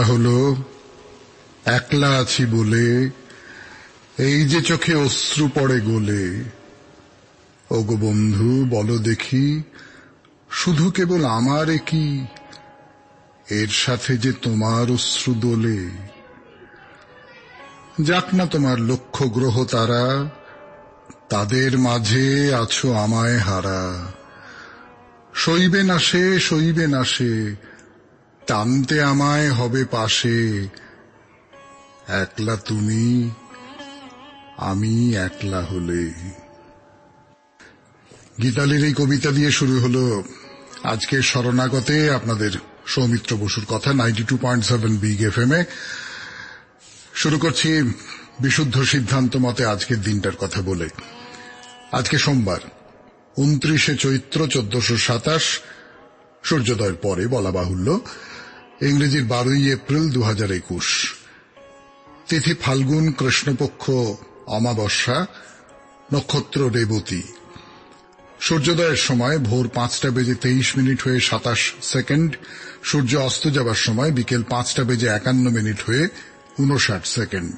হলো একলা আছি বলে, এই যে চোখে অশ্রু পড়ে গলে। ওগো বন্ধু বলো দেখি, শুধু কেবল আমারে কি এর সাথে যে তোমার অশ্রু দোলে? যাক না তোমার লক্ষ গ্রহ তারা, তাদের মাঝে আছো আমায় হারা। সইবে না সে, সইবে না সে, টানতে আমায় হবে পাশে। একলা তুমি, আমি একলা হলে। গীতালির এই কবিতা দিয়ে শুরু হলো আজকে শরণাগতে আপনাদের সৌমিত্র বসুর কথা 92.7 বিগ এফএম এ। শুরু করছি বিশুদ্ধ সিদ্ধান্ত মতে আজকের দিনটার কথা বলে। আজকে সোমবার 29শে চৈত্র 1427, সূর্যোদয়ের পরে বলা বাহুল্য। ইংরেজির 12ই এপ্রিল 2021। তিথি ফাল্গুন, কৃষ্ণপক্ষ অমাবস্যা, নক্ষত্র রেবতী। সূর্যোদয়ের সময় ভোর 5:23 হয়ে 27 সেকেন্ড, সূর্য অস্ত যাবার সময় বিকেল 5:51 হয়ে 59 সেকেন্ড।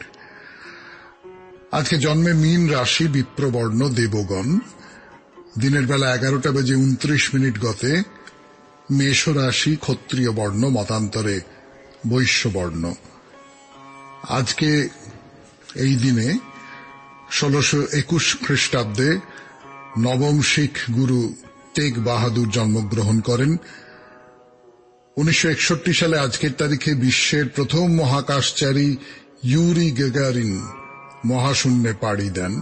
আজকে জন্মে মীন রাশি, বিপ্রবর্ণ, দেবগণ। দিনের বেলা 11:29 গতে মেষ রাশি, ক্ষত্রিয় বর্ণ, মতান্তরে বৈশ্য বর্ণ। আজকে এই দিনে 1621 খ্রিস্টাব্দে নবম শিখ গুরু তেগ বাহাদুর জন্মগ্রহণ করেন। 1961 সালে আজকের তারিখে বিশ্বের প্রথম মহাকাশচারী ইউরি গাগারিন মহাশূন্যে পাড়ি দেন।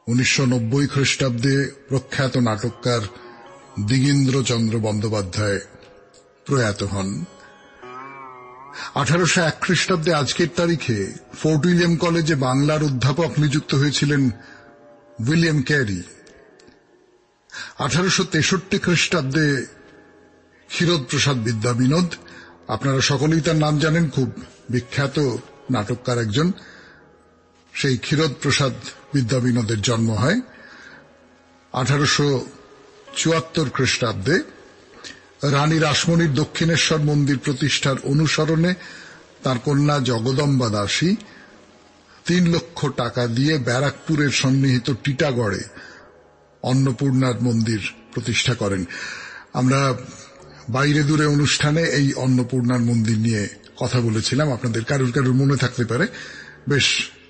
1990 খ্রিস্টাব্দে প্রখ্যাত নাটককার দিগীন্দ্রচন্দ্র বন্দ্যোপাধ্যায় প্রয়াত হন। 1801 খ্রিস্টাব্দে আজকের তারিখে ফোর্ট উইলিয়াম কলেজে বাংলার অধ্যাপক নিযুক্ত হয়েছিলেন উইলিয়াম ক্যারি। 1863 খ্রিস্টাব্দে ক্ষীরোদ প্রসাদ বিদ্যাবিনোদ, আপনারা সকলেই তার নাম জানেন, খুব বিখ্যাত নাটককার একজন। সেই ক্ষীরোদ প্রসাদ বিদ্যাবিনোদের জন্ম হয়। 1874 খ্রিস্টাব্দে রানী রাসমণির দক্ষিণেশ্বর মন্দির প্রতিষ্ঠার অনুসরণে তার কন্যা জগদম্বা দাসী 3 লক্ষ টাকা দিয়ে ব্যারাকপুরের সন্নিহিত টিটাগড়ে অন্নপূর্ণার মন্দির প্রতিষ্ঠা করেন। আমরা বাইরে দূরে অনুষ্ঠানে এই অন্নপূর্ণার মন্দির নিয়ে কথা বলেছিলাম, আপনাদের কারুর কারুর মনে থাকতে পারে, বেশ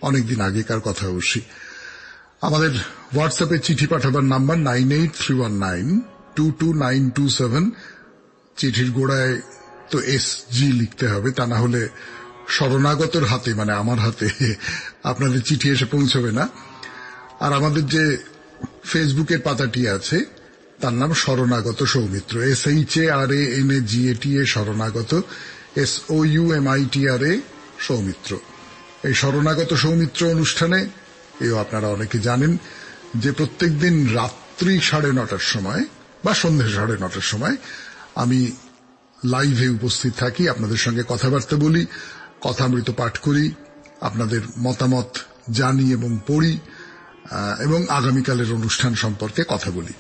অনেকদিন আগেকার কথা অবশ্যই। আমাদের হোয়াটসঅ্যাপে চিঠি পাঠাবার নাম্বার 9831922927। চিঠির গোড়ায় তো SG লিখতে হবে, তা না হলে শরণাগতর হাতে, মানে আমার হাতে আপনাদের চিঠি এসে পৌঁছবে না। আর আমাদের যে ফেসবুকের পাতাটি আছে তার নাম শরণাগত সৌমিত্র, SHARANAGATA শরণাগত, SOUMITRA সৌমিত্র। এই শরণাগত সৌমিত্র অনুষ্ঠানে এও আপনারা অনেকে জানেন যে প্রত্যেক দিন রাত্রি 9:30 সময় বা সন্ধ্যে 9:30 সময় আমি লাইভে উপস্থিত থাকি, আপনাদের সঙ্গে কথাবার্তা বলি, কথামৃত পাঠ করি, আপনাদের মতামত জানি এবং পড়ি, এবং আগামীকালের অনুষ্ঠান সম্পর্কে কথা বলি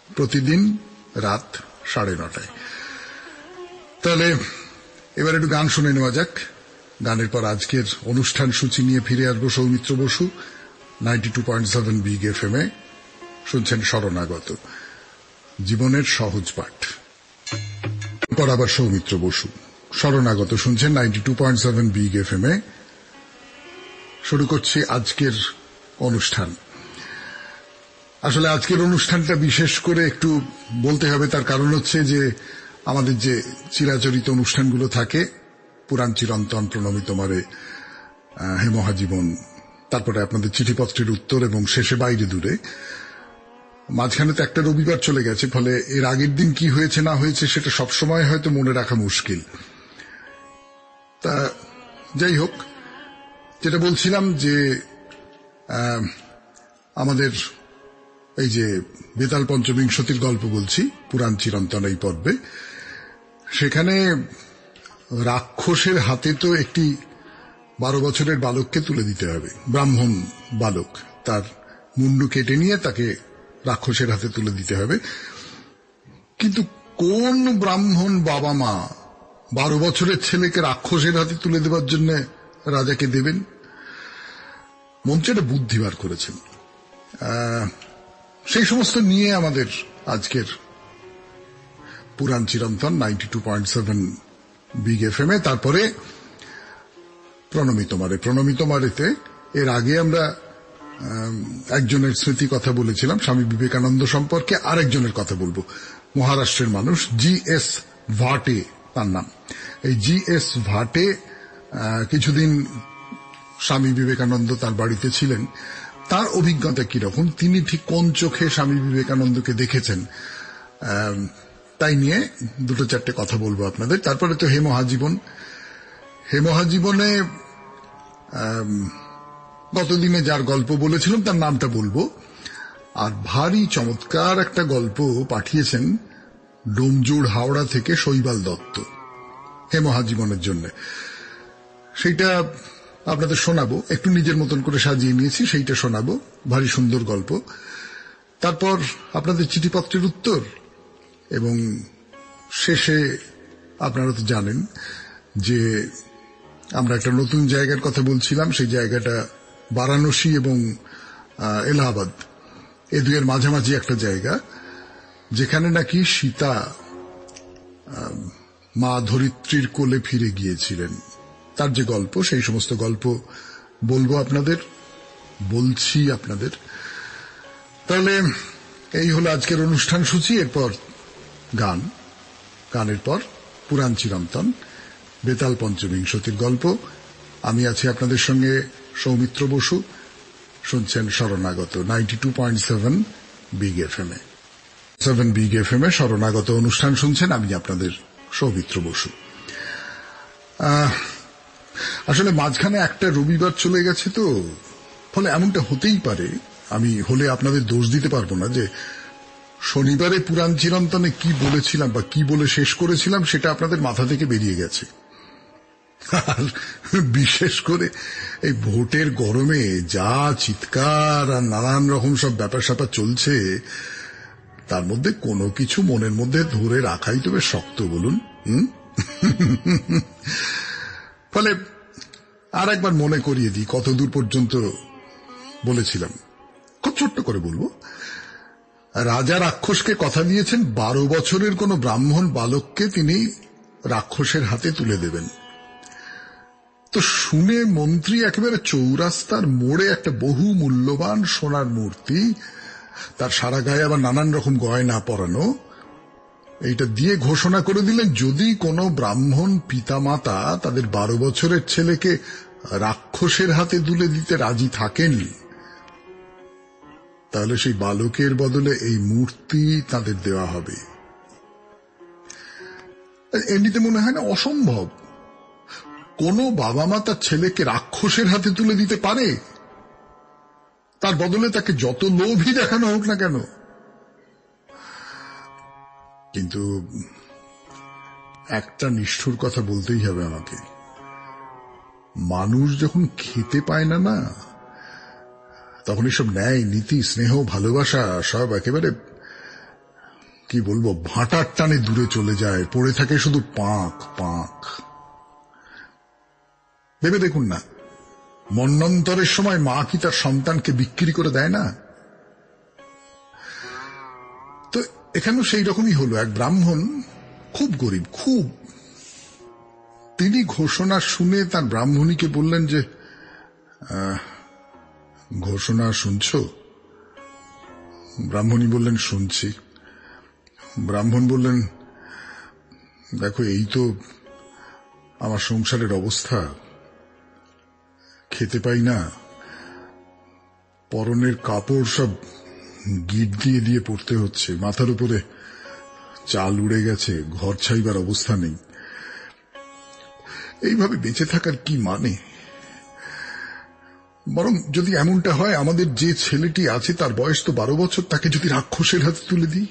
প্রতিদিন রাত 9:30। তাহলে এবার একটু গান শুনে নেওয়া যাক। গানের পর আজকের অনুষ্ঠান সূচি নিয়ে ফিরে আসবো সৌমিত্র বসু 92.7 বিগ এফএম এ। শুনছেন শরণাগত, জীবনের সহজ পাঠ। পর আবার সৌমিত্র বসু, শরণাগত শুনছেন 92.7 বিগ এফএম এ। শুরু করছি আজকের অনুষ্ঠান। আসলে আজকের অনুষ্ঠানটা বিশেষ করে একটু বলতে হবে, তার কারণ হচ্ছে যে আমাদের যে চিরাচরিত অনুষ্ঠানগুলো থাকে, পুরাণ চিরন্তন, প্রণমী তোমারে, হে মহাজীবন, তারপরে আপনাদের চিঠিপত্রের উত্তর এবং শেষে বাইরে দূরে, মাঝখানে তো একটা রবিবার চলে গেছে, ফলে এর আগের দিন কি হয়েছে না হয়েছে সেটা সবসময় হয়তো মনে রাখা মুশকিল। তা যাই হোক, যেটা বলছিলাম যে আমাদের এই যে বেতাল পঞ্চবিংশতির গল্প বলছি, পুরাণ চিরন্তন এই পর্বে, সেখানে রাক্ষসের হাতে তো একটি 12 বছরের বালককে তুলে দিতে হবে, ব্রাহ্মণ বালক, তার মুন্ডু কেটে নিয়ে তাকে রাক্ষসের হাতে তুলে দিতে হবে। কিন্তু কোন ব্রাহ্মণ বাবা মা 12 বছরের ছেলেকে রাক্ষসের হাতে তুলে দেবার জন্য রাজাকে দেবেন। মন্ত্রী একটা বুদ্ধি বার করেছেন। সেই সমস্ত নিয়ে আমাদের আজকের পুরাণ চিরন্তন 92.7 বিগ এফএম এ। তারপরে প্রণমিতমারেতে এর আগে আমরা একজনের স্মৃতি কথা বলেছিলাম স্বামী বিবেকানন্দ সম্পর্কে, আরেকজনের কথা বলবো, মহারাষ্ট্রের মানুষ GS ভাটে তার নাম। এই GS ভাটে কিছুদিন স্বামী বিবেকানন্দ তার বাড়িতে ছিলেন। তার অভিজ্ঞতা কিরকম, তিনি ঠিক কোন চোখে স্বামী বিবেকানন্দকে দেখেছেন, তাই নিয়ে দুটো চারটে কথা বলবো আপনাদের। তারপরে তো হে মহাজীবনে গতদিনে যার গল্প বলেছিলাম তার নামটা বলবো। আর ভারী চমৎকার একটা গল্প পাঠিয়েছেন ডোমজুড় হাওড়া থেকে শৈবাল দত্ত হে মহাজীবনের জন্য। সেইটা আপনাদের শোনাবো, একটু নিজের মতন করে সাজিয়ে নিয়েছি, সেইটা শোনাবো। ভারী সুন্দর গল্প। তারপর আপনাদের চিঠিপত্রের উত্তর, এবং শেষে আপনারা তো জানেন যে আমরা একটা নতুন জায়গার কথা বলছিলাম। সেই জায়গাটা বারাণসী এবং এলাহাবাদ, এ দুয়ের মাঝামাঝি একটা জায়গা, যেখানে নাকি সীতা মা ধরিত্রীর কোলে ফিরে গিয়েছিলেন। তার যে গল্প, সেই সমস্ত গল্প বলবো বলছি আপনাদের। তাহলে এই হলো আজকের অনুষ্ঠান সূচি। এরপর গানের পর পুরাণ চিরন্তন, বেতাল পঞ্চবিংশতির গল্প। আমি আছি আপনাদের সঙ্গে সৌমিত্র বসু। শুনছেন শরণাগত 92.7 বিগ এফএম এ। 7 বিগ এফএম এ শরণাগত অনুষ্ঠান শুনছেন। আমি আপনাদের সৌমিত্র বসু। আসলে মাঝখানে একটা রবিবার চলে গেছে, তো ফলে এমনটা হতেই পারে। আমি হলে আপনাদের দোষ দিতে পারবো না যে শনিবারে পুরাণ চিরন্তনে কি বলেছিলাম বা কি বলে শেষ করেছিলাম সেটা আপনাদের মাথা থেকে বেরিয়ে গেছে। আর বিশেষ করে এই ভোটের গরমে যা চিৎকার আর নানান রকম সব ব্যাপার স্যাপার চলছে, তার মধ্যে কোনো কিছু মনের মধ্যে ধরে রাখাই তো বেশ শক্ত, বলুন। ফলে আর একবার মনে করিয়ে দিই কতদূর পর্যন্ত বলেছিলাম। খুব ছোট্ট করে বলবো, রাজা রাক্ষসকে কথা দিয়েছেন 12 বছরের কোন ব্রাহ্মণ বালককে তিনি রাক্ষসের হাতে তুলে দেবেন। তো শুনে মন্ত্রী একেবারে চৌরাস্তার মোড়ে একটা বহু মূল্যবান সোনার মূর্তি, তার সারা গায়ে আবার নানান রকম গয়না পরানো, এইটা দিয়ে ঘোষণা করে দিলেন যদি কোনো ব্রাহ্মণ পিতামাতা তাদের 12 বছরের ছেলেকে রাক্ষসের হাতে তুলে দিতে রাজি থাকেন, তাহলে সেই বালকের বদলে এই মূর্তি তাদের দেওয়া হবে। এমনিতে মনে হয় না অসম্ভব? কোন বাবা মা তার ছেলেকে রাক্ষসের হাতে তুলে দিতে পারে? তার বদলে তাকে যত লোভই দেখানো হোক না কেন। কিন্তু একটা নিষ্ঠুর কথা বলতেই হবে আমাকে, মানুষ যখন খেতে পায় না, তখন এসব ন্যায় নীতি স্নেহ ভালোবাসা সব একেবারে কি বলবো ভাটার টানে দূরে চলে যায়, পড়ে থাকে শুধু পাঁক পাঁক। ভেবে দেখুন না, মন্বন্তরের সময় মা কি তার সন্তানকে বিক্রি করে দেয় না? তো এখানেও সেই রকমই হলো। এক ব্রাহ্মণ, খুব গরিব, খুব, তিনি ঘোষণা শুনে তার ব্রাহ্মণীকে বললেন যে ঘোষণা শুনছ? ব্রাহ্মণী বললেন শুনছি। ব্রাহ্মণ বললেন দেখো, এই তো আমার সংসারের অবস্থা, খেতে পাই না, পরনের কাপড় সব গিট দিয়ে দিয়ে পড়তে হচ্ছে, মাথার উপরে চাল উড়ে গেছে, ঘর ছাইবার অবস্থা নেই, এইভাবে বেঁচে থাকার কি মানে? বরং যদি এমনটা হয়, আমাদের যে ছেলেটি আছে তার বয়স তো 12 বছর, তাকে যদি রাক্ষসের হাতে তুলে দিই,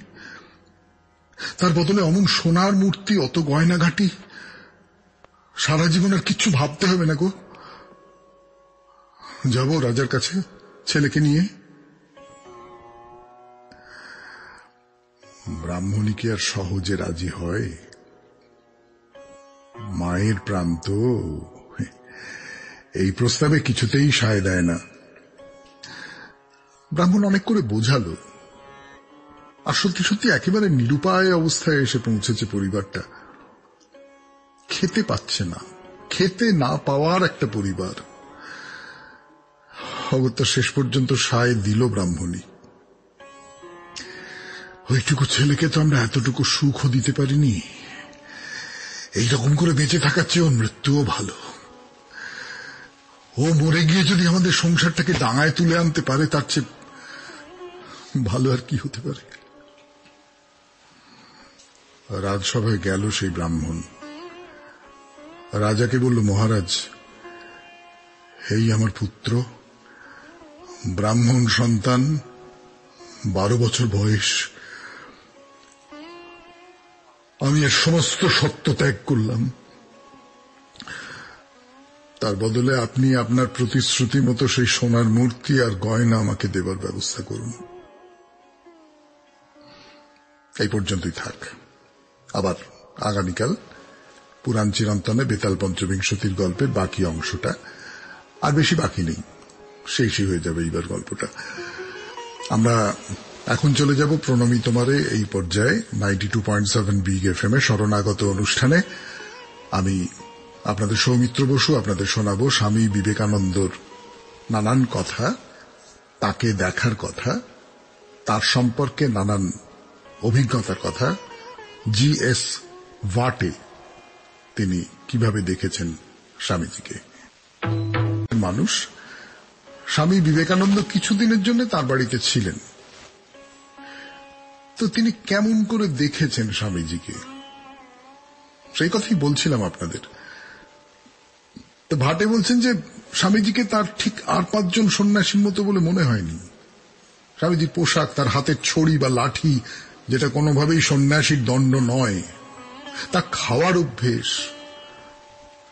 তার বদলে অমন সোনার মূর্তি, অত গয়নাঘাটি, সারা জীবন আর কিচ্ছু ভাবতে হবে না গো। যাব রাজার কাছে ছেলেকে নিয়ে। ব্রাহ্মণী কি আর সহজে রাজি হয়? মায়ের প্রাণ তো এই প্রস্তাবে কিছুতেই সায় দেয় না। ব্রাহ্মণ অনেক করে বোঝালো, আর সত্যি সত্যি একেবারে নিরুপায় অবস্থায় এসে পৌঁছেছে পরিবারটা। খেতে পাচ্ছে না, খেতে না পাওয়ার একটা পরিবার। অগত্যা শেষ পর্যন্ত সায় দিল ব্রাহ্মণী। ওইটুকু ছেলেকে তো আমরা এতটুকু সুখও দিতে পারিনি। এইরকম করে বেঁচে থাকার চেয়েও মৃত্যুও ভালো। ও মরে গিয়ে যদি আমাদের সংসারটাকে ডাঙায় তুলে আনতে পারে, তার চেয়ে ভালো আর কি হতে পারে। রাজসভায় গেল সেই ব্রাহ্মণ। রাজাকে বলল, মহারাজ, এই আমার পুত্র, ব্রাহ্মণ সন্তান, 12 বছর বয়স। আমি এর সমস্ত সত্য ত্যাগ করলাম। তার বদলে আপনি আপনার প্রতিশ্রুতি মতো সেই সোনার মূর্তি আর গয়না আমাকে দেবার ব্যবস্থা করুন। এই পর্যন্তই থাক। আবার আগামীকাল পুরাণ চিরন্তনে বেতাল পঞ্চবিংশতির গল্পের বাকি অংশটা, আর বেশি বাকি নেই, শেষই হয়ে যাবে এইবার গল্পটা। আমরা এখন চলে যাব প্রণমী তোমারে এই পর্যায়ে 92.7 বিগ এফএম এ শরণাগত অনুষ্ঠানে। আমি আপনাদের সৌমিত্র বসু আপনাদের শোনাবো স্বামী বিবেকানন্দর নানান কথা, তাকে দেখার কথা, তার সম্পর্কে নানান অভিজ্ঞতার কথা। জি.এস. ভাটে তিনি কিভাবে দেখেছেন স্বামীজিকে। মানুষ স্বামী বিবেকানন্দ কিছুদিনের জন্য তার বাড়িতে ছিলেন, তো তিনি কেমন করে দেখেছেন স্বামীজিকে, সেই কথাই বলছিলাম আপনাদের। তো ভাটে বলছেন যে স্বামীজিকে তার ঠিক আর 5 জন সন্ন্যাসীর মতো বলে মনে হয়নি। স্বামীজির পোশাক, তার হাতের ছড়ি বা লাঠি, যেটা কোনোভাবেই সন্ন্যাসীর দণ্ড নয়, তার খাওয়ার অভ্যেস,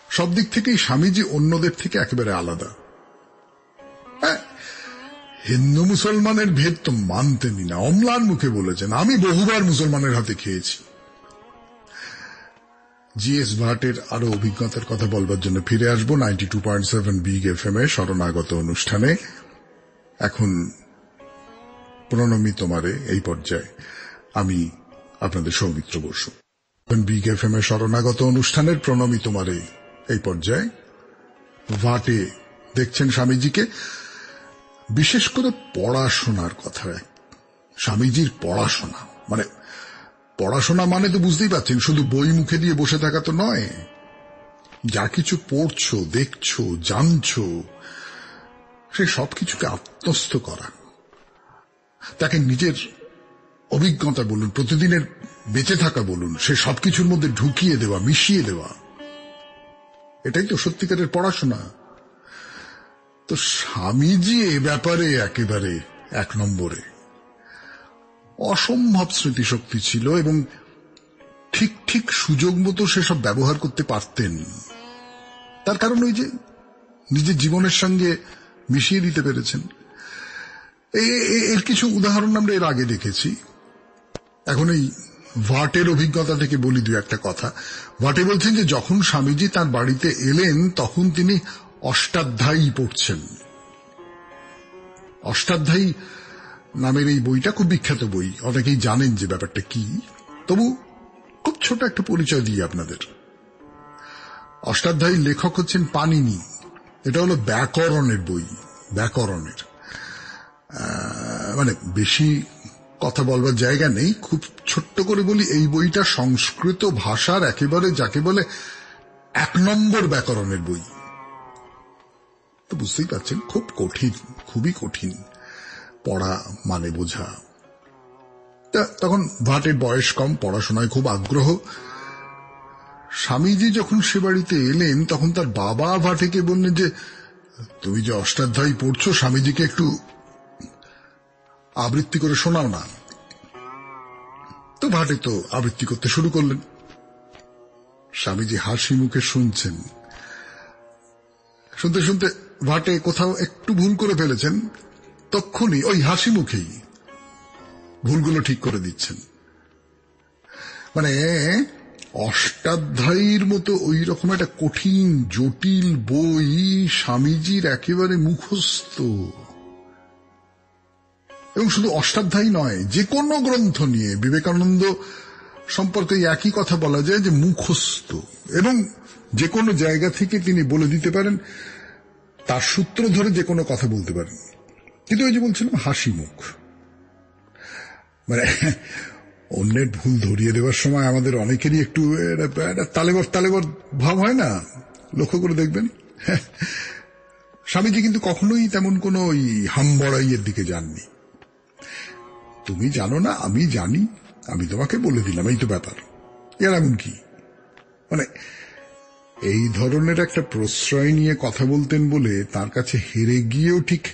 সব দিক থেকেই স্বামীজি অন্যদের থেকে একেবারে আলাদা। হিন্দু মুসলমানের ভেদ তো মানতেনি না, অম্লান মুখে বলেছেন। আমি বহুবার মুসলমানের হাতে খেয়েছি। জি.এস. ভাটের আরো অভিজ্ঞতার কথা বলবার জন্য ফিরে আসবো 92.7 বিগ এফএম এ শরণাগত অনুষ্ঠানে। এখন প্রণমী তোমারে এই পর্যায়ে আমি আপনাদের সৌমিত্র বসু। বিগ এফএম এ শরণাগত অনুষ্ঠানের প্রণমী তোমারে এই পর্যায়ে ভাটে দেখছেন স্বামীজিকে, বিশেষ করে পড়াশোনার কথা। স্বামীজির পড়াশোনা মানে তো বুঝতেই পারছেন, শুধু বই মুখে দিয়ে বসে থাকা তো নয়। যা কিছু পড়ছো, দেখছো, জানছো, সে সবকিছুকে আত্মস্থ করা, তাকে নিজের অভিজ্ঞতা বলুন, প্রতিদিনের বেঁচে থাকা বলুন, সে সবকিছুর মধ্যে ঢুকিয়ে দেওয়া, মিশিয়ে দেওয়া, এটাই তো সত্যিকারের পড়াশোনা। তো স্বামীজি এ ব্যাপারে একেবারে 1 নম্বরে। অসম্ভব স্মৃতিশক্তি ছিল এবং ঠিক ঠিক সুযোগ মতো সেসব ব্যবহার করতে পারতেন। তার কারণ ওই যে নিজের জীবনের সঙ্গে মিশিয়ে দিতে পেরেছেন। এর কিছু উদাহরণ আমরা এর আগে দেখেছি। এখন এই ভাটের অভিজ্ঞতা থেকে বলি 2-1 কথা। ভাটে বলছেন যে যখন স্বামীজি তার বাড়িতে এলেন তখন তিনি অষ্টাধ্যায়ী পড়ছেন। অষ্টাধ্যায়ী নামের এই বইটা খুব বিখ্যাত বই, অনেকেই জানেন যে ব্যাপারটা কি, তবু খুব ছোট একটা পরিচয় দিই আপনাদের। অষ্টাধ্যায়ী লেখক হচ্ছেন পাণিনি। এটা হলো ব্যাকরণের বই, ব্যাকরণের। বেশি কথা বলবার জায়গা নেই, খুব ছোট্ট করে বলি, এই বইটা সংস্কৃত ভাষার একেবারে যাকে বলে 1 নম্বর ব্যাকরণের বই। তো বুঝতেই পারছেন খুব কঠিন, খুবই কঠিন পড়া মানে বোঝা। তখন ভাটের বয়স কম, পড়াশোনায় খুব আগ্রহ। স্বামীজি যখন সে বাড়িতে এলেন তখন তার বাবা ভাটেকে বললেন যে তুমি যে অষ্টাধ্যায়ী পড়ছো, স্বামীজিকে একটু আবৃত্তি করে শোনাও না। তো ভাটে তো আবৃত্তি করতে শুরু করলেন। স্বামীজি হাসি মুখে শুনছেন। শুনতে শুনতে ভাটে কোথাও একটু ভুল করে ফেলেছেন, তখনই ওই হাসি মুখেই ভুলগুলো ঠিক করে দিচ্ছেন। অষ্টাধ্যায়ীর মতো ওই রকম একটা কঠিন জটিল বই স্বামীজির একেবারে মুখস্থ। এবং শুধু অষ্টাধ্যায়ী নয়, যে কোনো গ্রন্থ নিয়ে বিবেকানন্দ সম্পর্কে একই কথা বলা যায় যে মুখস্থ, এবং যে কোনো জায়গা থেকে তিনি বলে দিতে পারেন, তার সূত্র ধরে যে কোনো কথা বলতে পারেন। কিন্তু ওই যে বলছিলাম হাসি মুখ, মানে অন্যের ভুল ধরিয়ে দেওয়ার সময় আমাদের অনেকেরই একটু তালেবর তালেবর ভাব হয় না, লক্ষ্য করে দেখবেন। স্বামীজি কিন্তু কখনোই তেমন কোনো ওই হামবড়াইয়ের দিকে যাননি। তুমি জানো না, আমি জানি, আমি তোমাকে বলে দিলাম, এই তো ব্যাপার। এর এমন কি, মানে এই ধরনের একটা প্রশ্রয় নিয়ে কথা বলতেন বলে তার কাছে হেরে গিয়েও ঠিক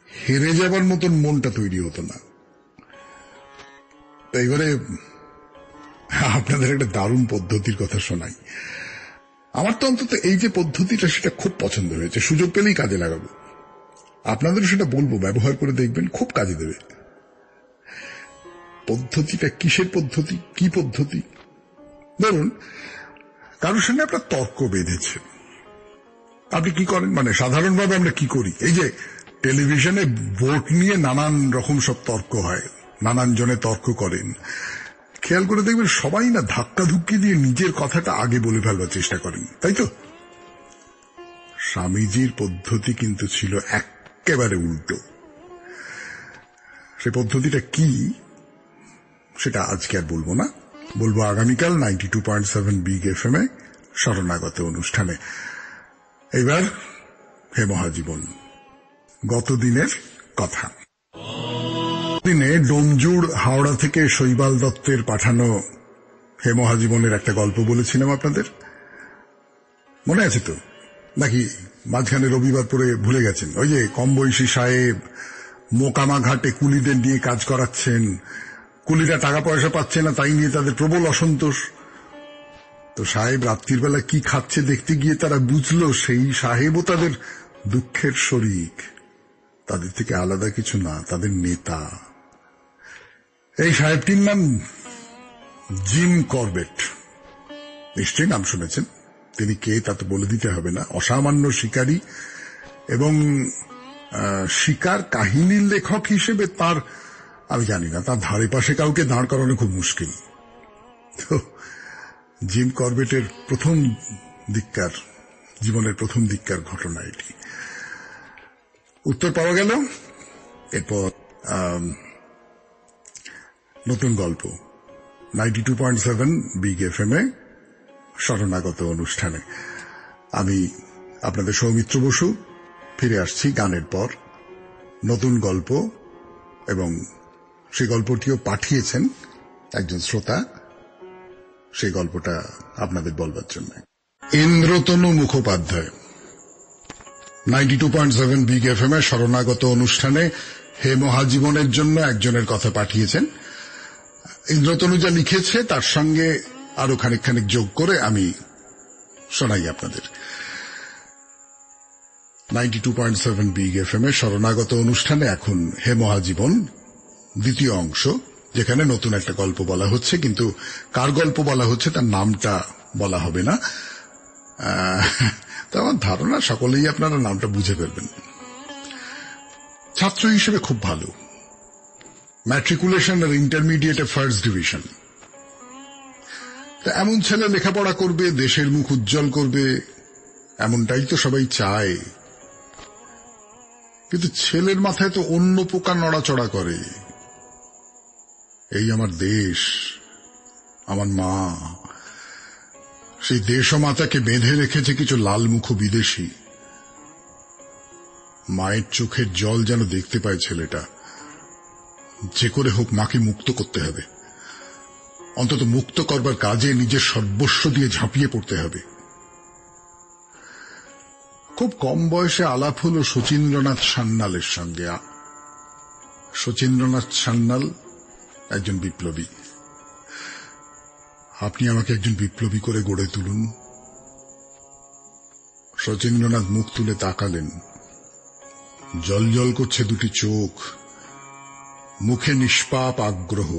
হেরে যাবার মতন মনটা তৈরি হতো না। এবারে আপনাদের একটা দারুণ পদ্ধতির কথা শোনাই। আমার তো অন্তত এই যে পদ্ধতিটা, সেটা খুব পছন্দ হয়েছে, সুযোগ পেলেই কাজে লাগাবো। আপনাদেরও সেটা বলবো, ব্যবহার করে দেখবেন, খুব কাজে দেবে। পদ্ধতিটা কিসের পদ্ধতি, কি পদ্ধতি? ধরুন কারোর সঙ্গে আপনার তর্ক বেঁধেছে, আপনি কি করেন, মানে সাধারণভাবে আমরা কি করি, এই যে টেলিভিশনে ভোট নিয়ে নানান রকম সব তর্ক হয়, নানান জনে তর্ক করেন, খেয়াল করে দেখবেন সবাই না ধাক্কা ধুক্কি দিয়ে নিজের কথাটা আগে বলে ফেলবার চেষ্টা করেন, তাই তো? স্বামীজির পদ্ধতি কিন্তু ছিল একেবারে উল্টো। সে পদ্ধতিটা কি সেটা আজকে আর বলবো না, বলবো আগামীকাল 92.7 বিগ এফএম এ শরণাগত অনুষ্ঠানে। এবার হে মহাজীবন, গতদিনের কথা। দিনে ডোমজুড় হাওড়া থেকে শৈবাল দত্তের পাঠানো হে মহাজীবনের একটা গল্প বলেছিলাম আপনাদের, মনে আছে তো? নাকি মাঝখানে রবিবার পরে ভুলে গেছেন? ওই যে কম বয়সী সাহেব মোকামা ঘাটে কুলিদের নিয়ে কাজ করাচ্ছেন, কুলিরা টাকা পয়সা পাচ্ছে না, তাই নিয়ে তাদের প্রবল অসন্তোষ। তো সাহেব রাত্রির বেলা কি খাচ্ছে দেখতে গিয়ে তারা বুঝলো সেই সাহেবও তাদের দুঃখের শরিক, তাদের থেকে আলাদা কিছু না, তাদের নেতা। এই সাহেবটির নাম জিম করবেট, নিশ্চয়ই নাম শুনেছেন। তিনি কে তা তো বলে দিতে হবে না। অসামান্য শিকারী এবং শিকার কাহিনীর লেখক হিসেবে তার, আমি জানি না, তার ধারে পাশে কাউকে দাঁড় করানো খুব মুশকিল। তো জিম করবেটের জীবনের প্রথম দিককার ঘটনা এটি। উত্তর পাওয়া গেল। এরপর নতুন গল্প 92.7 বিগ এফএম এ শরণাগত অনুষ্ঠানে আমি আপনাদের সৌমিত্র বসু ফিরে আসছি গানের পর। নতুন গল্প, এবং সেই গল্পটিও পাঠিয়েছেন একজন শ্রোতা, সেই গল্পটা আপনাদের বলবার জন্য। ইন্দ্রতনু মুখোপাধ্যায় 92.7 বিগ এফএম এ শরণাগত অনুষ্ঠানে হে মহাজীবনের জন্য একজনের কথা পাঠিয়েছেন। ইন্দ্রতনু যা লিখেছে তার সঙ্গে আরো খানিক যোগ করে আমি শোনাই আপনাদের। 92.7 বিগ এফএম এ শরণাগত অনুষ্ঠানে এখন হে মহাজীবন দ্বিতীয় অংশ, যেখানে নতুন একটা গল্প বলা হচ্ছে, কিন্তু কার গল্প বলা হচ্ছে তার নামটা বলা হবে না। তো আমার ধারণা সকলেই আপনারা নামটা বুঝে ফেলবেন। ছাত্র হিসেবে খুব ভালো, ম্যাট্রিকুলেশন আর ইন্টারমিডিয়েটে ফার্স্ট ডিভিশন। তা এমন ছেলে লেখাপড়া করবে, দেশের মুখ উজ্জ্বল করবে, এমনটাই তো সবাই চায়। কিন্তু ছেলের মাথায় তো অন্য পোকা নড়াচড়া করে। এই আমার দেশ, আমার মা, সেই দেশ ও মাতাকে বেঁধে রেখেছে কিছু লালমুখ বিদেশি। মায়ের চোখের জল যেন দেখতে পায় ছেলেটা। যে করে হোক মাকে মুক্ত করতে হবে, অন্তত মুক্ত করবার কাজে নিজের সর্বস্ব দিয়ে ঝাঁপিয়ে পড়তে হবে। খুব কম বয়সে আলাপ হল শচীন্দ্রনাথ সান্যালের সঙ্গে। শচীন্দ্রনাথ সান্যাল একজন বিপ্লবী। আপনি আমাকে একজন বিপ্লবী করে গড়ে তুলুন। শচীন্দ্রনাথ মুখ তুলে তাকালেন, জল জল করছে দুটি চোখ, মুখে নিষ্পাপ আগ্রহ।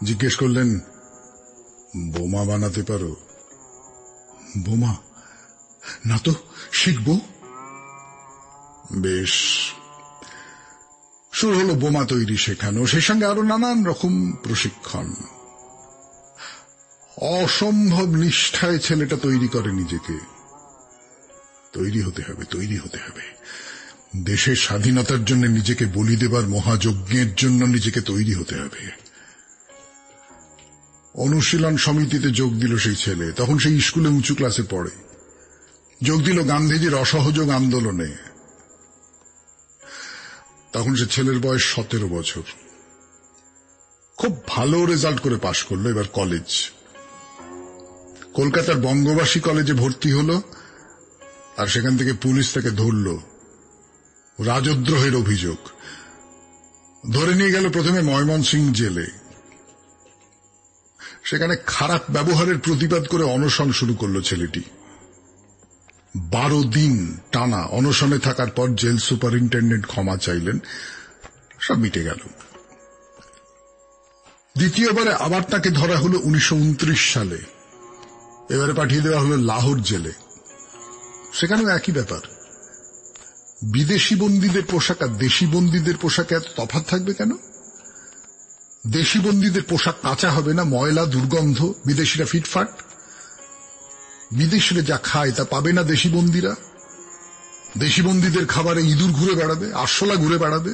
জিজ্ঞেস করলেন, বোমা বানাতে পারো? বোমা না তো, শিখবো। বেশ, শুরু হলো বোমা তৈরি শেখানো, সেই সঙ্গে আরো নানান রকম প্রশিক্ষণ। অসম্ভব নিষ্ঠায় ছেলেটা তৈরি করে নিজেকে। তৈরি হতে হবে, তৈরি হতে হবে। দেশের স্বাধীনতার জন্য নিজেকে বলি দেবার মহাযজ্ঞের জন্য নিজেকে তৈরি হতে হবে। অনুশীলন সমিতিতে যোগ দিল সেই ছেলে, তখন সেই স্কুলে উঁচু ক্লাসে পড়ে। যোগ দিল গান্ধীজির অসহযোগ আন্দোলনে। তখন সে ছেলের বয়স 17 বছর। খুব ভালো রেজাল্ট করে পাশ করলো। এবার কলেজ, কলকাতার বঙ্গবাসী কলেজে ভর্তি হলো, আর সেখান থেকে পুলিশ তাকে ধরল রাজদ্রোহের অভিযোগ। ধরে নিয়ে গেল প্রথমে ময়মনসিংহ জেলে। সেখানে খারাপ ব্যবহারের প্রতিবাদ করে অনশন শুরু করলো ছেলেটি। 12 দিন টানা অনশনে থাকার পর জেল সুপারিনটেন্ডেন্ট ক্ষমা চাইলেন, সব মিটে গেল। দ্বিতীয়বারে আবার তাকে ধরা হলো 1929 সালে। এবারে পাঠিয়ে দেওয়া হলো লাহোর জেলে। সেখানেও একই ব্যাপার। বিদেশি বন্দীদের পোশাক আর দেশি বন্দীদের পোশাকে এত তফাৎ থাকবে কেন? দেশি বন্দীদের পোশাক কাঁচা হবে না, ময়লা, দুর্গন্ধ, বিদেশিরা ফিটফাট। বিদেশিরা যা খায় তা পাবে না দেশি বন্দীরা। দেশি বন্দীদের খাবারে ইঁদুর ঘুরে বেড়াবে, আরশোলা ঘুরে বেড়াবে।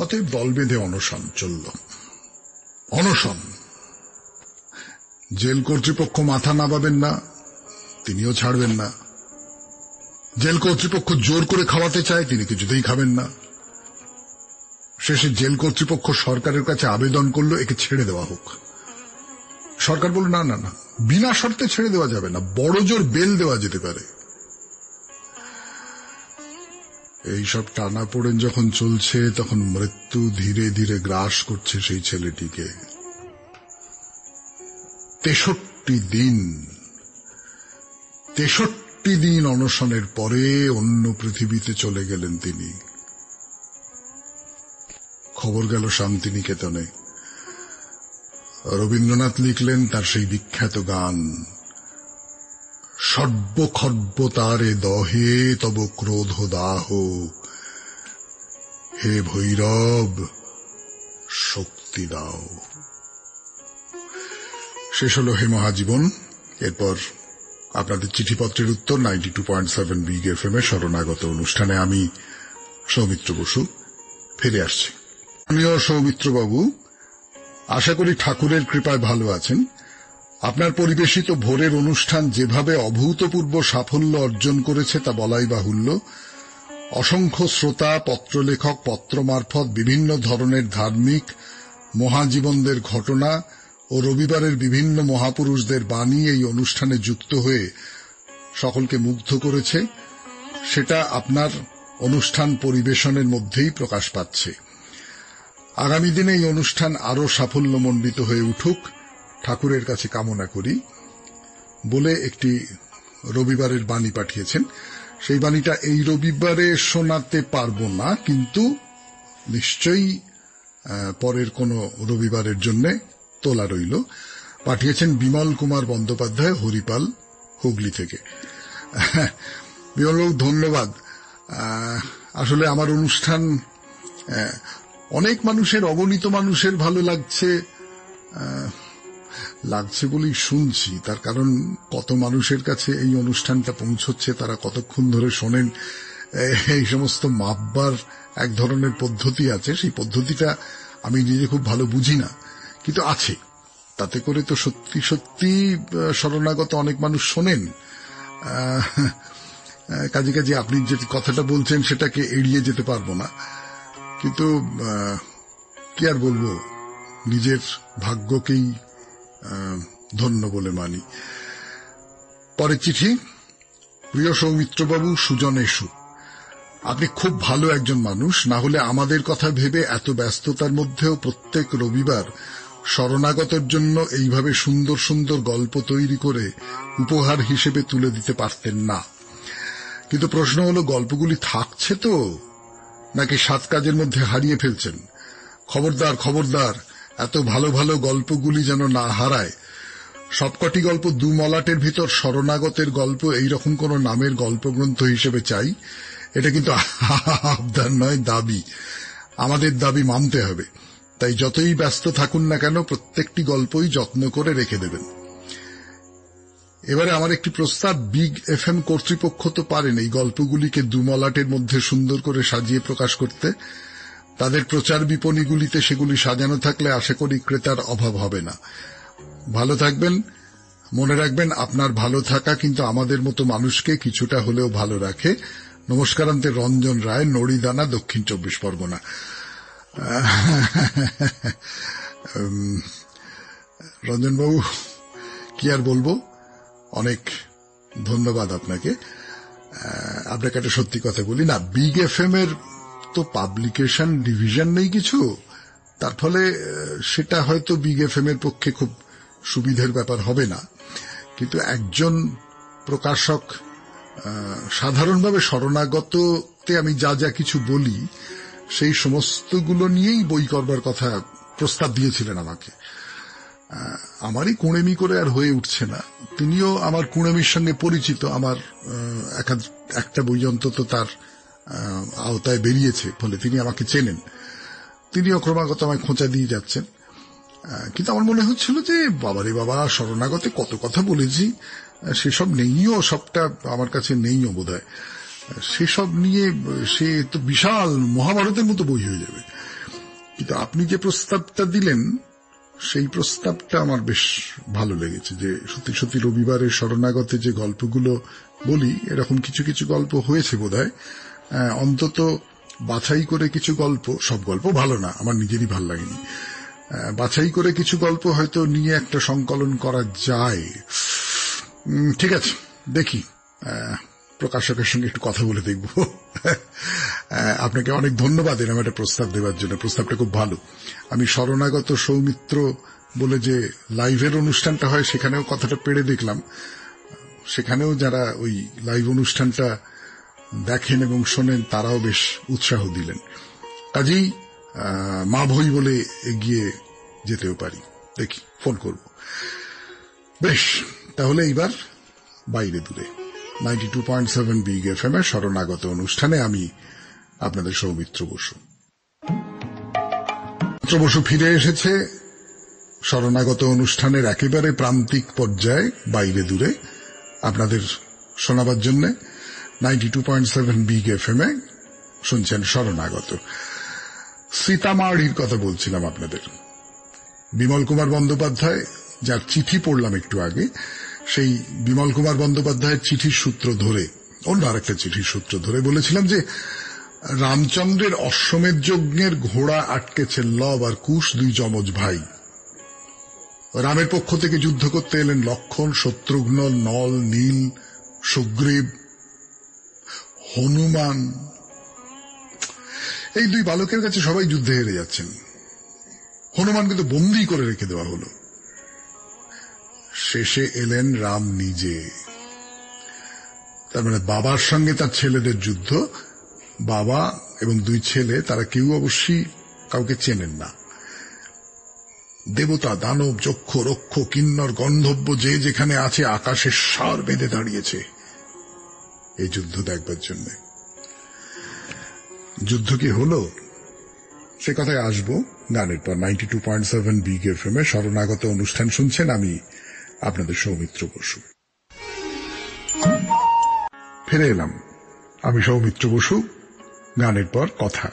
অতএব দল বেঁধে অনশন চলল। অনশন। জেল কর্তৃপক্ষ মাথা নামাবেন না, তিনিও ছাড়বেন না। জেল কর্তৃপক্ষ জোর করে খাওয়াতে চায়, তিনি কিছুতেই খাবেন না। শেষে জেল কর্তৃপক্ষ সরকারের কাছে আবেদন করলো একে ছেড়ে দেওয়া হোক। সরকার বলল না না না, বিনা শর্তে ছেড়ে দেওয়া যাবে না, বড় জোর বেল দেওয়া যেতে পারে। এইসব টানাপোড়েন যখন চলছে, তখন মৃত্যু ধীরে ধীরে গ্রাস করছে সেই ছেলেটিকে। 63 দিন অনশনের পরে অন্য পৃথিবীতে চলে গেলেন তিনি। খবর গেল শান্তিনিকেতনে। রবীন্দ্রনাথ লিখলেন তার সেই বিখ্যাত গান, সর্বখর্ব তারে দহে তব ক্রোধ দাহ, হে ভৈরব শক্তি দাও। শেষ হলো হে মহাজীবন। এরপর আপনাদের চিঠিপত্রের উত্তর 92.7 বিগ এফএম এর শরণাগত অনুষ্ঠানে আমি সৌমিত্র বসু ফিরে আসছি। আমিও সৌমিত্রবাবু, আশা করি ঠাকুরের কৃপায় ভালো আছেন। আপনার পরিবেশিত ভোরের অনুষ্ঠান যেভাবে অভূতপূর্ব সাফল্য অর্জন করেছে তা বলাই বাহুল্য। অসংখ্য শ্রোতা, পত্রলেখক, পত্র মারফত বিভিন্ন ধরনের ধার্মিক মহাজীবনদের ঘটনা ও রবিবারের বিভিন্ন মহাপুরুষদের বাণী এই অনুষ্ঠানে যুক্ত হয়ে সকলকে মুগ্ধ করেছে। সেটা আপনার অনুষ্ঠান পরিবেশনের মধ্যেই প্রকাশ পাচ্ছে। আগামী দিনে এই অনুষ্ঠান আরো সাফল্যমণ্ডিত হয়ে উঠুক ঠাকুরের কাছে কামনা করি বলে একটি রবিবারের বাণী পাঠিয়েছেন। সেই বাণীটা এই রবিবারে শোনাতে পারবো না, কিন্তু নিশ্চয়ই পরের কোন রবিবারের জন্য তোলা রইল। পাঠিয়েছেন বিমল কুমার বন্দ্যোপাধ্যায়, হরিপাল, হুগলি থেকে। বিমলবাবু ধন্যবাদ। আসলে আমার অনুষ্ঠান অনেক মানুষের, অগণিত মানুষের ভালো লাগছে বলেই শুনছি। তার কারণ কত মানুষের কাছে এই অনুষ্ঠানটা পৌঁছচ্ছে, তারা কতক্ষণ ধরে শোনেন, এই সমস্ত মাপবার এক ধরনের পদ্ধতি আছে। সেই পদ্ধতিটা আমি নিজে খুব ভালো বুঝি না, কিন্তু আছে। তাতে করে তো সত্যি সত্যি শরণাগত অনেক মানুষ শোনেন। কাজে কাজে আপনি যে কথাটা বলছেন সেটাকে এড়িয়ে যেতে পারবো না, কিন্তু কি আর বলবো, নিজের ভাগ্যকেই ধন্য বলে মানি। পরের চিঠি, প্রিয় সৌমিত্রবাবু, সুজনেশু, আপনি খুব ভালো একজন মানুষ। না হলে আমাদের কথা ভেবে এত ব্যস্ততার মধ্যেও প্রত্যেক রবিবার শরণাগতের জন্য এইভাবে সুন্দর সুন্দর গল্প তৈরি করে উপহার হিসেবে তুলে দিতে পারতেন না। কিন্তু প্রশ্ন হলো, গল্পগুলি থাকছে তো, নাকি 7 কাজের মধ্যে হারিয়ে ফেলছেন? খবরদার খবরদার, এত ভালো ভালো গল্পগুলি যেন না হারায়। সবকটি গল্প দু মলাটের ভিতর শরণাগতের গল্প এইরকম কোন নামের গল্পগ্রন্থ হিসেবে চাই। এটা কিন্তু আবদার নয়, দাবি। আমাদের দাবি মানতে হবে। তাই যতই ব্যস্ত থাকুন না কেন প্রত্যেকটি গল্পই যত্ন করে রেখে দেবেন। এবারে আমার একটি প্রস্তাব, বিগ এফএম কর্তৃপক্ষ তো পারেন এই গল্পগুলিকে দুমলাটের মধ্যে সুন্দর করে সাজিয়ে প্রকাশ করতে। তাদের প্রচার বিপণীগুলিতে সেগুলি সাজানো থাকলে আশা করি ক্রেতার অভাব হবে না। ভালো থাকবেন। মনে রাখবেন, আপনার ভালো থাকা কিন্তু আমাদের মতো মানুষকে কিছুটা হলেও ভালো রাখে। নমস্কারান্তে রঞ্জন রায়, নড়িদানা, দক্ষিণ 24 পরগনা। রঞ্জনবাবু, কি আর বলবো, অনেক ধন্যবাদ আপনাকে। আপনাকে একটা সত্যি কথা বলি না, বিগ এফএম এর তো পাবলিকেশন ডিভিশন নেই কিছু, তার ফলে সেটা হয়তো বিগ এফএম এর পক্ষে খুব সুবিধের ব্যাপার হবে না। কিন্তু একজন প্রকাশক সাধারণভাবে শরণাগততে আমি যা যা কিছু বলি সেই সমস্তগুলো নিয়েই বই করবার কথা প্রস্তাব দিয়েছিলেন আমাকে। আমারই কুঁড়েমি করে আর হয়ে উঠছে না। তিনিও আমার কুঁড়েমির সঙ্গে পরিচিত। আমার একটা বই অন্তত তার আওতায় বেরিয়েছে, ফলে তিনি আমাকে চেনেন। তিনিও ক্রমাগত আমায় খোঁচা দিয়ে যাচ্ছেন। কিন্তু আমার মনে হচ্ছিল যে বাবারে বাবা, শরণাগতে কত কথা বলেছি, সেসব নেইও, সবটা আমার কাছে নেইও বোধহয়। সেসব নিয়ে সে তো বিশাল মহাভারতের মতো বই হয়ে যাবে। কিন্তু আপনি যে প্রস্তাবটা দিলেন সেই প্রস্তাবটা আমার বেশ ভালো লেগেছে, যে সত্যি সত্যি রবিবারের শরণাগতে যে গল্পগুলো বলি এরকম কিছু কিছু গল্প হয়েছে বোধহয়। অন্তত বাছাই করে কিছু গল্প, সব গল্প ভালো না, আমার নিজেরই ভাল লাগেনি, বাছাই করে কিছু গল্প হয়তো নিয়ে একটা সংকলন করা যায়। ঠিক আছে, দেখি, প্রকাশকের সঙ্গে একটু কথা বলে দেখব। আপনাকে অনেক ধন্যবাদ এরকম একটা প্রস্তাব দেওয়ার জন্য। প্রস্তাবটা খুব ভালো। আমি শরণাগত সৌমিত্র বলে যে লাইভের অনুষ্ঠানটা হয় সেখানেও কথাটা পেড়ে দেখলাম। সেখানেও যারা ওই লাইভ অনুষ্ঠানটা দেখেন এবং শোনেন তারাও বেশ উৎসাহ দিলেন। কাজেই মা ভই বলে এগিয়ে যেতেও পারি। দেখি, ফোন করব। বেশ, তাহলে এইবার বাইরে দূরে 92.7 বিগ এফএম এর শরণাগত অনুষ্ঠানে আমি আপনাদের সৌমিত্র বসু। বসু ফিরে এসেছে শরণাগত অনুষ্ঠানের একেবারে প্রান্তিক পর্যায়ে, বাইরে দূরে আপনাদের শোনাবার জন্য 92.7 বিগ এফএম এ শুনছেন শরণাগত। সীতামাড়ির কথা বলছিলাম আপনাদের। বিমল কুমার বন্দ্যোপাধ্যায়, যার চিঠি পড়লাম একটু আগে, সেই বিমল কুমার বন্দ্যোপাধ্যায়ের চিঠির সূত্র ধরে, অন্য আরেকটা চিঠির সূত্র ধরে বলেছিলাম যে রামচন্দ্রের অশ্বমেধ যজ্ঞের ঘোড়া আটকেছে লব আর কুশ, দুই যমজ ভাই। রামের পক্ষ থেকে যুদ্ধ করতে এলেন লক্ষণ, শত্রুঘ্ন, নল, নীল, সুগ্রীব, হনুমান। এই দুই বালকের কাছে সবাই যুদ্ধে হেরে যাচ্ছেন। হনুমান কিন্তু বন্দী করে রেখে দেওয়া হলো। শেষে এলেন রাম নিজে। তার মানে বাবার সঙ্গে তার ছেলেদের যুদ্ধ। বাবা এবং দুই ছেলে, তারা কেউ অবশ্যই কাউকে চেনেন না। দেবতা, দানব, যক্ষ, রক্ষ, কিন্নর, গন্ধর্ব যে যেখানে আছে আকাশের সার বেঁধে দাঁড়িয়েছে এই যুদ্ধ দেখবার জন্য। যুদ্ধ কি হলো সে কথায় আসবো গানের পর। 92.7 বিগ এফএম এ শরণাগত অনুষ্ঠান শুনছেন, আমি আপনাদের সৌমিত্র বসু। ফিরে এলাম, আমি সৌমিত্র বসু, গানের পর কথা।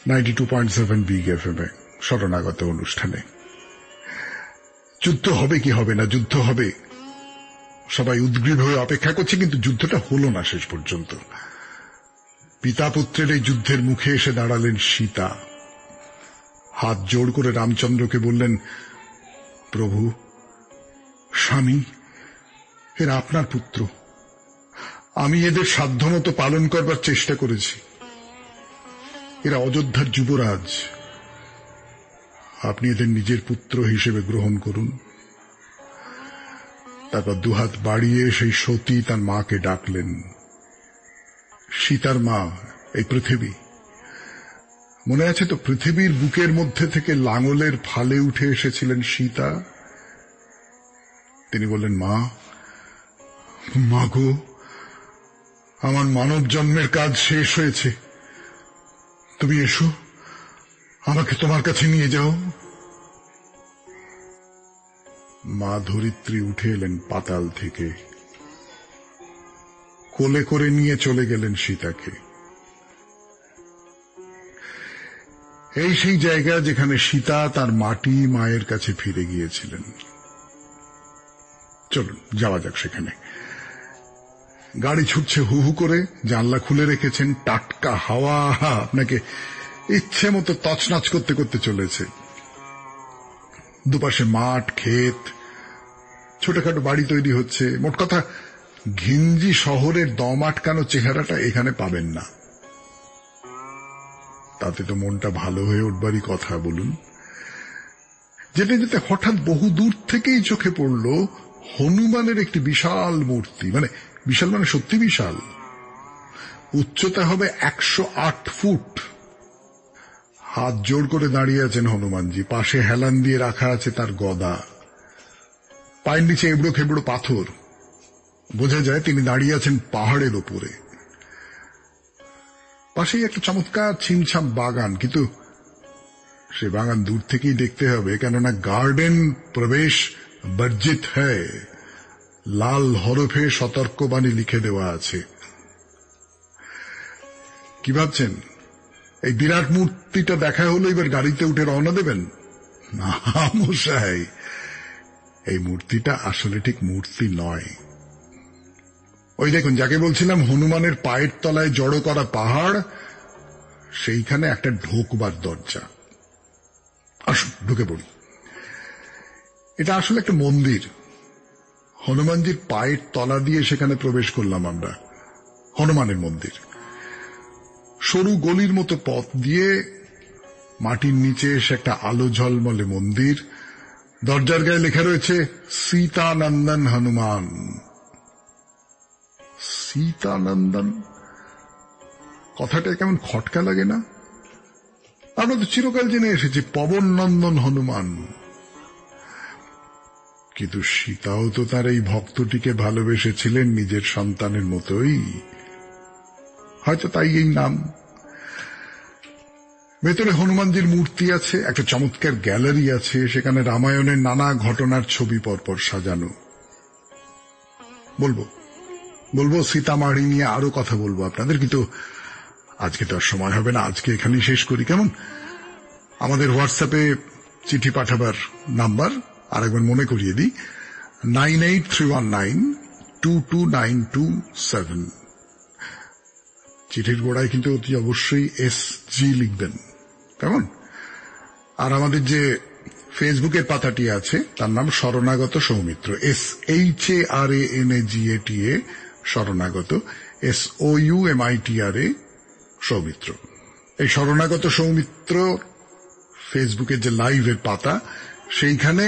92.7 বিগ এফএম এ শরণাগত অনুষ্ঠানে। যুদ্ধ হবে কি হবে না, যুদ্ধ হবে, সবাই উদ্গ্রীব হয়ে অপেক্ষা করছে, কিন্তু যুদ্ধটা হলো না শেষ পর্যন্ত। পিতা পুত্রের এই যুদ্ধের মুখে এসে দাঁড়ালেন সীতা। হাত জোড় করে রামচন্দ্রকে বললেন, প্রভু, স্বামী, এরা আপনার পুত্র। আমি এদের সাধ্যমতো পালন করবার চেষ্টা করেছি। এরা অযোধ্যার যুবরাজ। আপনি এদের নিজের পুত্র হিসেবে গ্রহণ করুন। তারপর দুহাত বাড়িয়ে সেই সতী তার মাকে ডাকলেন। সীতার মা এই পৃথিবী, মনে আছে তো, পৃথিবীর বুকের মধ্যে থেকে লাঙলের ফালে উঠে এসেছিলেন সীতা। তিনি বললেন, মা, মা গো, আমার মানব জন্মের কাজ শেষ হয়েছে, তুমি এসো, আমাকে তোমার কাছে নিয়ে যাও। মা ধরিত্রী উঠে এলেন পাতাল থেকে, কোলে করে নিয়ে চলে গেলেন সীতাকে। এই সেই জায়গা যেখানে সীতা তার মাটি মায়ের কাছে ফিরে গিয়েছিলেন। চলুন যাওয়া যাক সেখানে। গাড়ি ছুটছে হু হু করে, জানলা খুলে রেখেছেন, টাটকা হাওয়া আপনাকে ইচ্ছে মতো তছনছ করতে করতে চলেছে। দুপাশে মাঠ, ক্ষেত, ছোটখাটো বাড়ি তৈরি হচ্ছে। মোট কথা, ঘিঞ্জি শহরের দম আটকানো চেহারাটা এখানে পাবেন না। তাতে তো মনটা ভালো হয়ে উঠবারই কথা, বলুন। যেতে যেতে হঠাৎ বহু দূর থেকেই চোখে পড়ল হনুমানের একটি বিশাল মূর্তি। বিশাল মানে সত্যি বিশাল। উচ্চতা হবে 108 ফুট। হাত জোড় করে দাঁড়িয়ে আছেন হনুমানজি। পাশে হেলান দিয়ে রাখা আছে তার গদা। পায়ের নিচে এবড়ো খেবড়ো পাথর। বোঝা যায় তিনি দাঁড়িয়ে আছেন পাহাড়ের ওপরে। পাশেই একটা চমৎকার ছিমছাম বাগান, কিন্তু সে বাগান দূর থেকেই দেখতে হবে, কেননা গার্ডেন প্রবেশ বর্জিত হ্যায়, লাল হরফে সতর্কবাণী লিখে দেওয়া আছে। কি ভাবছেন, এই বিরাট মূর্তিটা দেখা হলো, এবার গাড়িতে উঠে রওনা দেবেন? না মশাই, এই মূর্তিটা আসলে ঠিক মূর্তি নয়। ওই দেখুন, যাকে বলছিলাম হনুমানের পায়ের তলায় জড়ো করা পাহাড়, সেইখানে একটা ঢোকবার দরজা। আসুন ঢুকে পড়ি। এটা আসলে একটা মন্দির। হনুমানজির পায়ের তলা দিয়ে সেখানে প্রবেশ করলাম আমরা। হনুমানের মন্দির। সরু গলির মতো পথ দিয়ে মাটির নিচে এসে একটা আলো ঝলমলে মন্দির। দরজার গায়ে লেখা রয়েছে সীতানন্দন হনুমান। সীতানন্দন কথাটা কেমন খটকা লাগে না? আমরা তো চিরকাল জেনে এসেছি পবন নন্দন হনুমান। কিন্তু সীতাও তো তার এই ভক্তটিকে ভালোবেসেছিলেন নিজের সন্তানের মতোই, হয়তো তাই এই নাম। ভেতরে হনুমানজির মূর্তি আছে, একটা চমৎকার গ্যালারি আছে, সেখানে রামায়ণের নানা ঘটনার ছবি পরপর সাজানো। বলবো সীতামাড়ি নিয়ে আরো কথা বলবো আপনাদের, কিন্তু আজকে তো আর সময় হবে না। আজকে এখানেই শেষ করি, কেমন? আমাদের হোয়াটসঅ্যাপে চিঠি পাঠাবার নাম্বার আরেকবার মনে করিয়ে দিই, 9831922927। চিঠির গোড়ায় কিন্তু অতি অবশ্যই SG লিখবেন, কেমন? আর আমাদের যে ফেসবুকের পাতাটি আছে তার নাম শরণাগত সৌমিত্র, SHARANAGATA শরণাগত, SOUMITRA সৌমিত্র। এই শরণাগত সৌমিত্র ফেসবুকের যে লাইভের পাতা, সেইখানে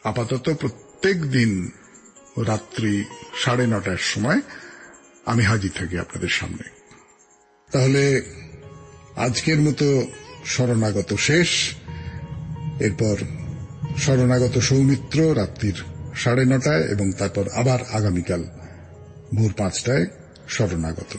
আপাতত প্রত্যেক দিন রাত্রি 9:30টার সময় আমি হাজির থাকি আপনাদের সামনে। তাহলে আজকের মতো শরণাগত শেষ। এরপর শরণাগত সৌমিত্র রাত্রির 9:30টায়, এবং তারপর আবার আগামীকাল ভোর 5টায় শরণাগত।